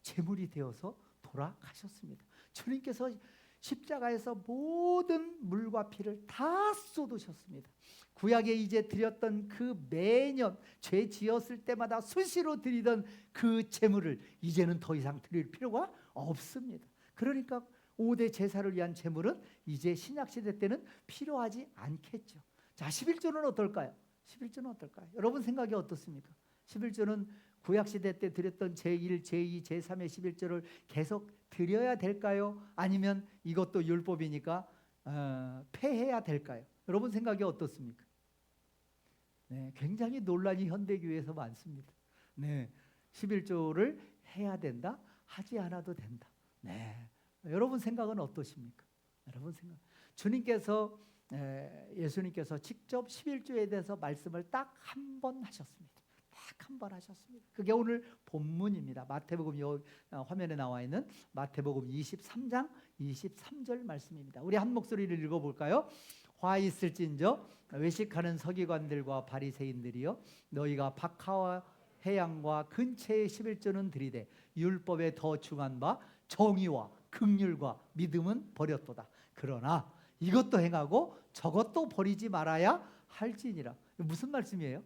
S1: 제물이 되어서 돌아가셨습니다. 주님께서 십자가에서 모든 물과 피를 다 쏟으셨습니다. 구약에 이제 드렸던 그 매년 죄 지었을 때마다 수시로 드리던 그 제물을 이제는 더 이상 드릴 필요가 없습니다. 그러니까 5대 제사를 위한 제물은 이제 신약시대 때는 필요하지 않겠죠. 자, 11조는 어떨까요? 11조는 어떨까요? 여러분 생각이 어떻습니까? 11조는 구약시대 때 드렸던 제1, 제2, 제3의 11조를 계속 드려야 될까요? 아니면 이것도 율법이니까 폐해야 될까요? 여러분 생각이 어떻습니까? 네, 굉장히 논란이 현대교회에서 많습니다. 네, 11조를 해야 된다, 하지 않아도 된다. 네, 여러분 생각은 어떠십니까? 여러분 생각. 주님께서 예수님께서 직접 11조에 대해서 말씀을 딱 한 번 하셨습니다. 딱 한 번 하셨습니다. 그게 오늘 본문입니다. 마태복음 화면에 나와 있는 마태복음 23장 23절 말씀입니다. 우리 한 목소리를 읽어볼까요? 화 있을진저 외식하는 서기관들과 바리새인들이여 너희가 박하와 해양과 근처의 11조는 들이되 율법에 더 중한 바 정의와 긍휼과 믿음은 버렸도다. 그러나 이것도 행하고 저것도 버리지 말아야 할지니라. 무슨 말씀이에요?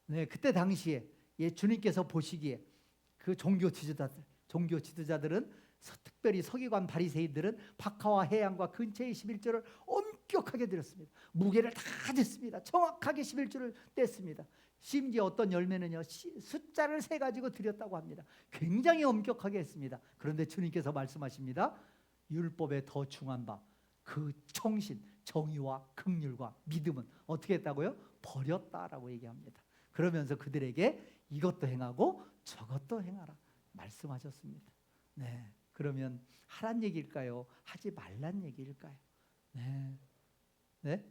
S1: 네, 그때 당시에 주님께서 보시기에 그 종교 지도자들은 특별히 서기관 바리새인들은 박하와 해양과 근처의 11조를 엄격하게 드렸습니다. 무게를 다 쟀습니다. 정확하게 11조를 뗐습니다. 심지어 어떤 열매는요 숫자를 세 가지고 드렸다고 합니다. 굉장히 엄격하게 했습니다. 그런데 주님께서 말씀하십니다. 율법에 더 중한 바 그 청신, 정의와 긍휼과 믿음은 어떻게 했다고요? 버렸다라고 얘기합니다. 그러면서 그들에게 이것도 행하고 저것도 행하라 말씀하셨습니다. 네, 그러면 하란 얘기일까요? 하지 말란 얘기일까요? 네, 네?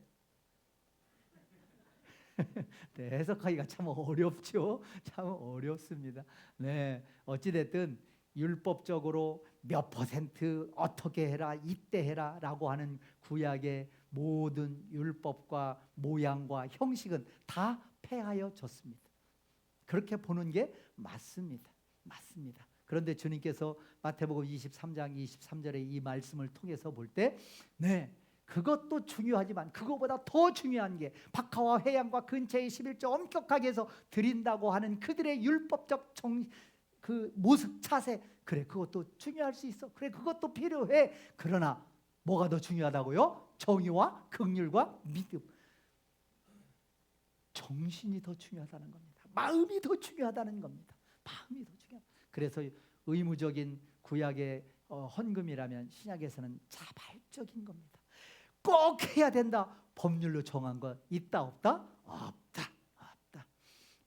S1: 네, 해석하기가 참 어렵죠. 참 어렵습니다. 네, 어찌됐든 율법적으로 몇 퍼센트 어떻게 해라 이때 해라 라고 하는 구약의 모든 율법과 모양과 형식은 다 폐하여 졌습니다. 그렇게 보는 게 맞습니다. 맞습니다. 그런데 주님께서 마태복음 23장 23절의 이 말씀을 통해서 볼 때 네, 그것도 중요하지만 그거보다 더 중요한 게 박하와 해양과 근처의 11조 엄격하게 해서 드린다고 하는 그들의 율법적 그 모습 차세, 그래 그것도 중요할 수 있어. 그래 그것도 필요해. 그러나 뭐가 더 중요하다고요? 정의와 긍휼과 믿음. 정신이 더 중요하다는 겁니다. 마음이 더 중요하다는 겁니다. 마음이 더 중요하다. 그래서 의무적인 구약의 헌금이라면 신약에서는 자발적인 겁니다. 꼭 해야 된다. 법률로 정한 거 있다 없다? 없다. 없다.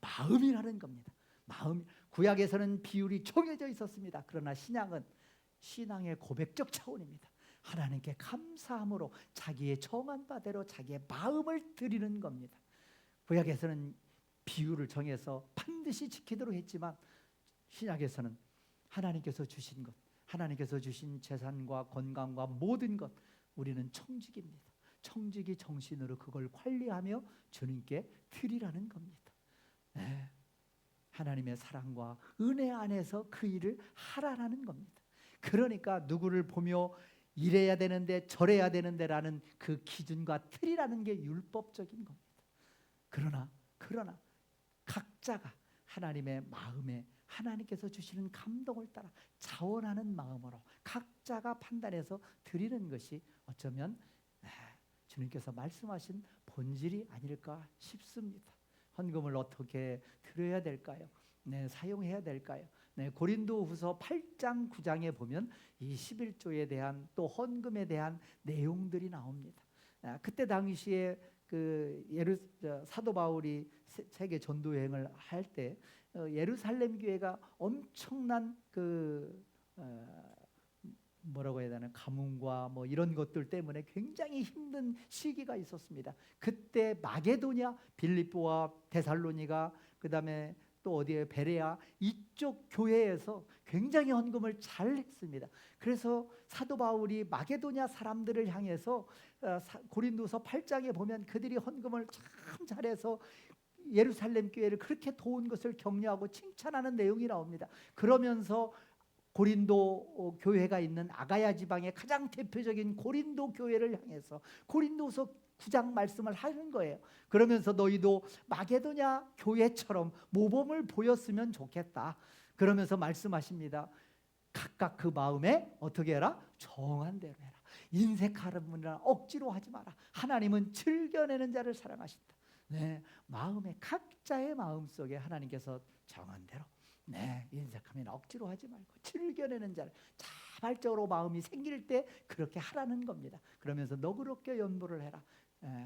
S1: 마음이라는 겁니다. 마음. 구약에서는 비율이 정해져 있었습니다. 그러나 신약은 신앙의 고백적 차원입니다. 하나님께 감사함으로 자기의 정한 바대로 자기의 마음을 드리는 겁니다. 구약에서는 비율을 정해서 반드시 지키도록 했지만 신약에서는 하나님께서 주신 것, 하나님께서 주신 재산과 건강과 모든 것, 우리는 청직입니다. 청직이 정신으로 그걸 관리하며 주님께 드리라는 겁니다. 네. 하나님의 사랑과 은혜 안에서 그 일을 하라는 겁니다. 그러니까 누구를 보며 이래야 되는데 저래야 되는데라는 그 기준과 틀이라는 게 율법적인 겁니다. 그러나 각자가 하나님의 마음에 하나님께서 주시는 감동을 따라 자원하는 마음으로 각자가 판단해서 드리는 것이 어쩌면 주님께서 말씀하신 본질이 아닐까 싶습니다. 헌금을 어떻게 드려야 될까요? 네, 사용해야 될까요? 네, 고린도후서 8장 9장에 보면 이 11조에 대한 또 헌금에 대한 내용들이 나옵니다. 그때 당시에 사도 바울이 세계 전도 여행을 할 때 예루살렘 교회가 엄청난 뭐라고 해야 되나 가뭄과 뭐 이런 것들 때문에 굉장히 힘든 시기가 있었습니다. 그때 마게도냐, 빌립보와 데살로니가, 그다음에 또 어디에 베레아 이쪽 교회에서 굉장히 헌금을 잘 했습니다. 그래서 사도 바울이 마게도냐 사람들을 향해서 고린도서 8장에 보면 그들이 헌금을 참 잘해서 예루살렘 교회를 그렇게 도운 것을 격려하고 칭찬하는 내용이 나옵니다. 그러면서 고린도 교회가 있는 아가야 지방의 가장 대표적인 고린도 교회를 향해서 고린도서 9장 말씀을 하는 거예요. 그러면서 너희도 마게도냐 교회처럼 모범을 보였으면 좋겠다. 그러면서 말씀하십니다. 각각 그 마음에 어떻게 해라? 정한 대로 해라. 인색하는 억지로 하지 마라. 하나님은 즐겨내는 자를 사랑하신다. 네, 마음에 각자의 마음 속에 하나님께서 정한 대로 인색하면 억지로 하지 말고 즐겨내는 자를 자발적으로 마음이 생길 때 그렇게 하라는 겁니다. 그러면서 너그럽게 연보를 해라.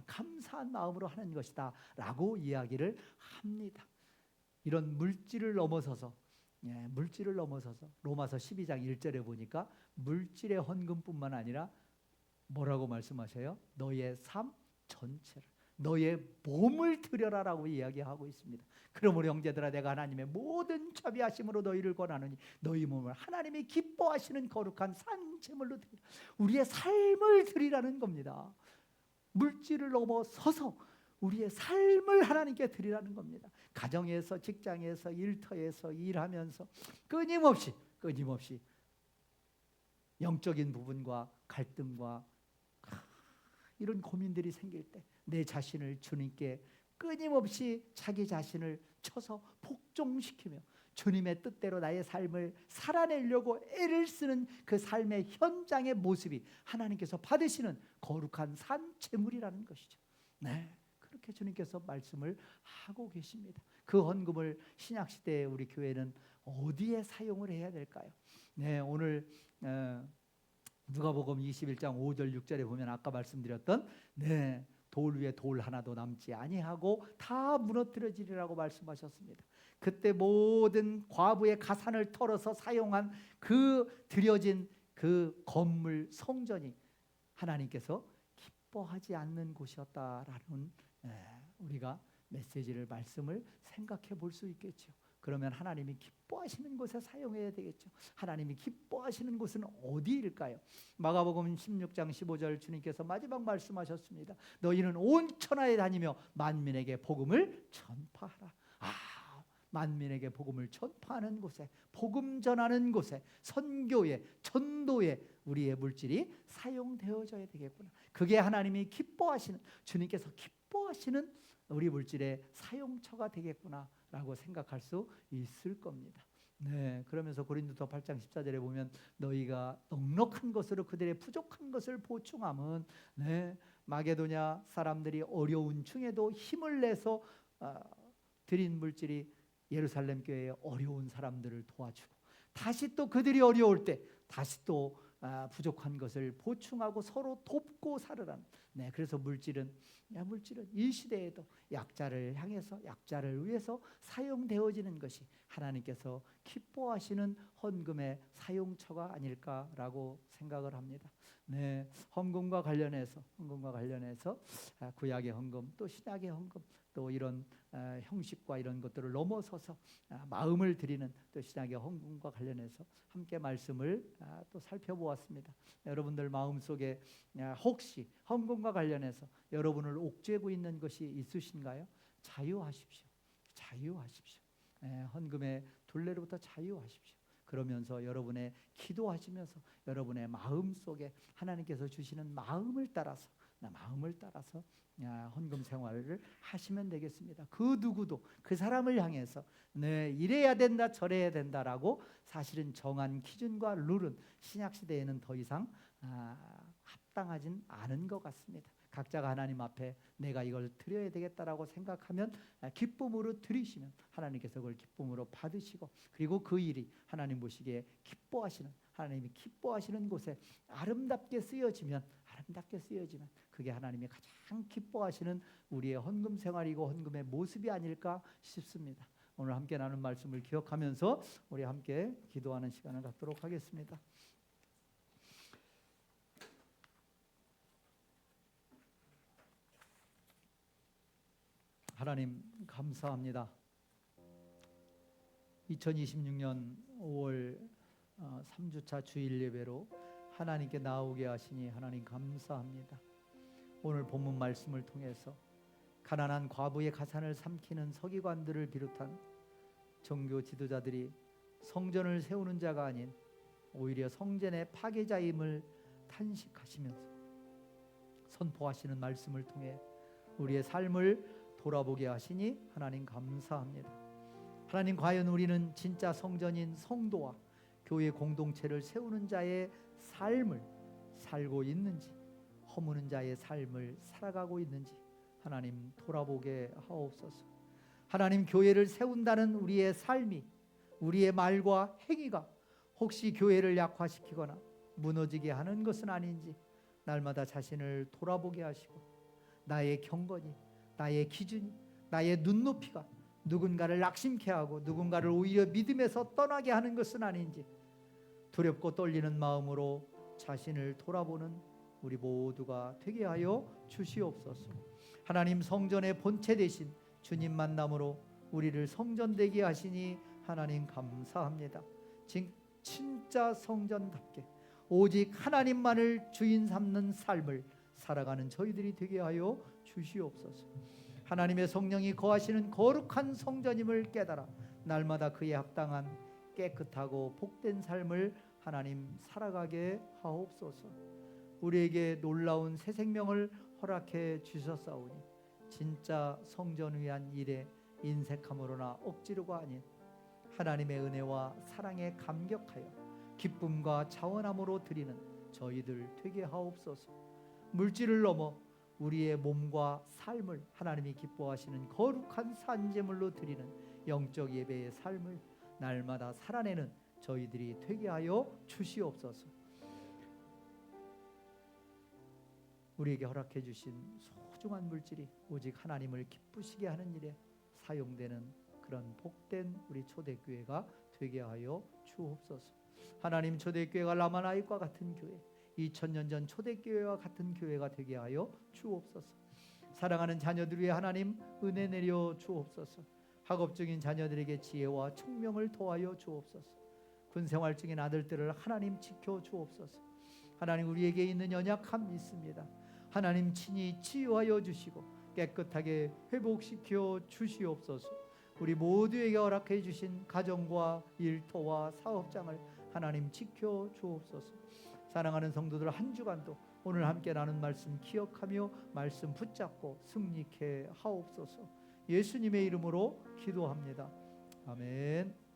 S1: 감사한 마음으로 하는 것이다 라고 이야기를 합니다. 이런 물질을 넘어서서 로마서 12장 1절에 보니까 물질의 헌금뿐만 아니라 뭐라고 말씀하셔요? 너의 삶 전체를, 너의 몸을 드려라라고 이야기하고 있습니다. 그러므로 형제들아, 내가 하나님의 모든 자비하심으로 너희를 권하노니 너희 몸을 하나님이 기뻐하시는 거룩한 산 제물로 드리라. 우리의 삶을 드리라는 겁니다. 물질을 넘어서서 우리의 삶을 하나님께 드리라는 겁니다. 가정에서, 직장에서, 일터에서 일하면서 끊임없이 영적인 부분과 갈등과 이런 고민들이 생길 때 내 자신을 주님께 끊임없이 자기 자신을 쳐서 복종시키며 주님의 뜻대로 나의 삶을 살아내려고 애를 쓰는 그 삶의 현장의 모습이 하나님께서 받으시는 거룩한 산 제물이라는 것이죠. 네, 그렇게 주님께서 말씀을 하고 계십니다. 그 헌금을 신약시대에 우리 교회는 어디에 사용을 해야 될까요? 네, 오늘 누가복음 21장 5절 6절에 보면 아까 말씀드렸던 돌 위에 돌 하나도 남지 아니하고 다 무너뜨려지리라고 말씀하셨습니다. 그때 모든 과부의 가산을 털어서 사용한 그 드려진 그 건물 성전이 하나님께서 기뻐하지 않는 곳이었다라는 우리가 메시지를 말씀을 생각해 볼 수 있겠죠. 그러면 하나님이 기뻐하시는 곳에 사용해야 되겠죠. 하나님이 기뻐하시는 곳은 어디일까요? 마가복음 16장 15절 주님께서 마지막 말씀하셨습니다. 너희는 온 천하에 다니며 만민에게 복음을 전파하라. 만민에게 복음을 전파하는 곳에, 복음 전하는 곳에, 선교에, 전도에 우리의 물질이 사용되어져야 되겠구나. 그게 하나님이 기뻐하시는, 주님께서 기뻐하시는 우리 물질의 사용처가 되겠구나 라고 생각할 수 있을 겁니다. 네, 그러면서 고린도서 8장 14절에 보면 너희가 넉넉한 것으로 그들의 부족한 것을 보충함은 마게도냐 사람들이 어려운 중에도 힘을 내서 드린 물질이 예루살렘 교회의 어려운 사람들을 도와주고 다시 또 그들이 어려울 때 다시 또 부족한 것을 보충하고 서로 돕고 살으라는. 그래서 물질은 이 시대에도 약자를 향해서, 약자를 위해서 사용되어지는 것이 하나님께서 기뻐하시는 헌금의 사용처가 아닐까라고 생각을 합니다. 헌금과 관련해서 구약의 헌금, 또 신약의 헌금, 또 이런 형식과 이런 것들을 넘어서서 마음을 드리는 또 신약의 헌금과 관련해서 함께 말씀을 또 살펴보았습니다. 여러분들 마음속에 혹시 헌금과 관련해서 여러분을 옥죄고 있는 것이 있으신가요? 자유하십시오. 헌금의 둘레로부터 자유하십시오. 그러면서 여러분의 기도하시면서 여러분의 마음속에 하나님께서 주시는 마음을 따라서 헌금 생활을 하시면 되겠습니다. 그 누구도 그 사람을 향해서 이래야 된다 저래야 된다라고 사실은 정한 기준과 룰은 신약시대에는 더 이상 합당하진 않은 것 같습니다. 각자가 하나님 앞에 내가 이걸 드려야 되겠다라고 생각하면 기쁨으로 드리시면 하나님께서 그걸 기쁨으로 받으시고, 그리고 그 일이 하나님 보시기에 하나님이 기뻐하시는 곳에 아름답게 쓰여지면 그게 하나님이 가장 기뻐하시는 우리의 헌금 생활이고 헌금의 모습이 아닐까 싶습니다. 오늘 함께 나눈 말씀을 기억하면서 우리 함께 기도하는 시간을 갖도록 하겠습니다. 하나님 감사합니다. 2026년 5월 3주차 주일 예배로 하나님께 나오게 하시니 하나님 감사합니다. 오늘 본문 말씀을 통해서 가난한 과부의 가산을 삼키는 서기관들을 비롯한 종교 지도자들이 성전을 세우는 자가 아닌 오히려 성전의 파괴자임을 탄식하시면서 선포하시는 말씀을 통해 우리의 삶을 돌아보게 하시니 하나님 감사합니다. 하나님, 과연 우리는 진짜 성전인 성도와 교회 공동체를 세우는 자의 삶을 살고 있는지, 허무는 자의 삶을 살아가고 있는지 하나님 돌아보게 하옵소서. 하나님, 교회를 세운다는 우리의 삶이, 우리의 말과 행위가 혹시 교회를 약화시키거나 무너지게 하는 것은 아닌지 날마다 자신을 돌아보게 하시고, 나의 경건이, 나의 기준이, 나의 눈높이가 누군가를 낙심케 하고 누군가를 오히려 믿음에서 떠나게 하는 것은 아닌지 두렵고 떨리는 마음으로 자신을 돌아보는 우리 모두가 되게 하여 주시옵소서. 하나님 성전의 본체 되신 주님 만남으로 우리를 성전되게 하시니 하나님 감사합니다. 진짜 성전답게 오직 하나님만을 주인 삼는 삶을 살아가는 저희들이 되게 하여 주시옵소서. 하나님의 성령이 거하시는 거룩한 성전임을 깨달아 날마다 그에 합당한 깨끗하고 복된 삶을 하나님 살아가게 하옵소서. 우리에게 놀라운 새 생명을 허락해 주셨사오니 진짜 성전을 위한 일에 인색함으로나 억지로가 아닌 하나님의 은혜와 사랑에 감격하여 기쁨과 자원함으로 드리는 저희들 되게 하옵소서. 물질을 넘어 우리의 몸과 삶을 하나님이 기뻐하시는 거룩한 산제물로 드리는 영적 예배의 삶을 날마다 살아내는 저희들이 되게 하여 주시옵소서. 우리에게 허락해 주신 소중한 물질이 오직 하나님을 기쁘시게 하는 일에 사용되는 그런 복된 우리 초대교회가 되게 하여 주옵소서. 하나님, 초대교회가 라마나잇과 같은 교회, 2000년 전 초대교회와 같은 교회가 되게 하여 주옵소서. 사랑하는 자녀들 위해 하나님 은혜 내려 주옵소서. 학업 중인 자녀들에게 지혜와 총명을 더하여 주옵소서. 군생활 중인 아들들을 하나님 지켜 주옵소서. 하나님, 우리에게 있는 연약함이 있습니다. 하나님 친히 치유하여 주시고 깨끗하게 회복시켜 주시옵소서. 우리 모두에게 허락해 주신 가정과 일터와 사업장을 하나님 지켜 주옵소서. 사랑하는 성도들, 한 주간도 오늘 함께 나눈 말씀 기억하며 말씀 붙잡고 승리케 하옵소서. 예수님의 이름으로 기도합니다. 아멘.